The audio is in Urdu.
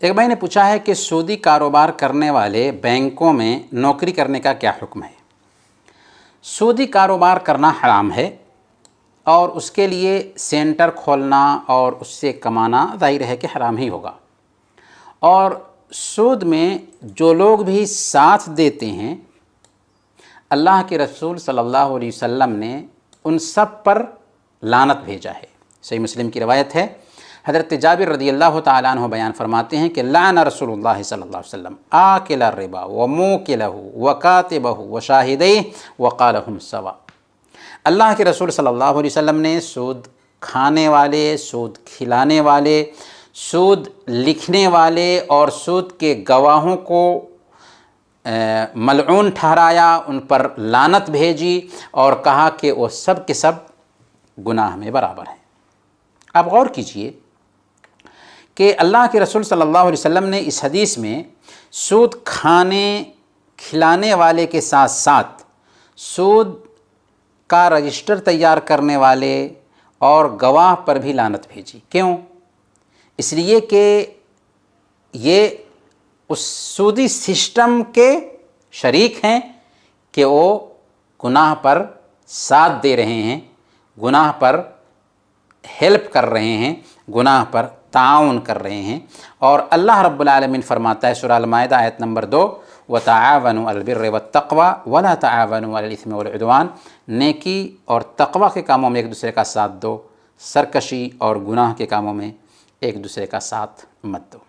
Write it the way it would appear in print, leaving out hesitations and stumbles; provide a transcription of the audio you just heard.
ایک بھائی نے پوچھا ہے کہ سودی کاروبار کرنے والے بینکوں میں نوکری کرنے کا کیا حکم ہے؟ سودی کاروبار کرنا حرام ہے، اور اس کے لیے سینٹر کھولنا اور اس سے کمانا ظاہر ہے کہ حرام ہی ہوگا۔ اور سود میں جو لوگ بھی ساتھ دیتے ہیں، اللہ کے رسول صلی اللہ علیہ وسلم نے ان سب پر لعنت بھیجا ہے۔ صحیح مسلم کی روایت ہے، حضرت جابر رضی اللہ تعالیٰ عنہ بیان فرماتے ہیں کہ لعن رسول اللہ صلی اللہ علیہ وسلم آکل الربا وموکلہ وکاتبہ وشاہدیہ وقالہم سوا۔ اللہ کے رسول صلی اللہ علیہ وسلم نے سود کھانے والے، سود کھلانے والے، سود لکھنے والے اور سود کے گواہوں کو ملعون ٹھہرایا، ان پر لعنت بھیجی اور کہا کہ وہ سب کے سب گناہ میں برابر ہیں۔ اب غور کیجئے کہ اللہ کے رسول صلی اللہ علیہ وسلم نے اس حدیث میں سود کھانے کھلانے والے کے ساتھ ساتھ سود کا رجسٹر تیار کرنے والے اور گواہ پر بھی لعنت بھیجی۔ کیوں؟ اس لیے کہ یہ اس سودی سسٹم کے شریک ہیں کہ وہ گناہ پر ساتھ دے رہے ہیں، گناہ پر ہیلپ کر رہے ہیں، گناہ پر تعاون کر رہے ہیں۔ اور اللہ رب العالمین فرماتا ہے سورہ المائدہ آیت نمبر 2، وَتَعَاوَنُوا عَلَى الْبِرِّ وَالتَّقْوَى وَلَا تَعَاوَنُوا عَلَى الْإِثْمِ وَالْعُدْوَانِ، نیکی اور تقوی کے کاموں میں ایک دوسرے کا ساتھ دو، سرکشی اور گناہ کے کاموں میں ایک دوسرے کا ساتھ مت دو۔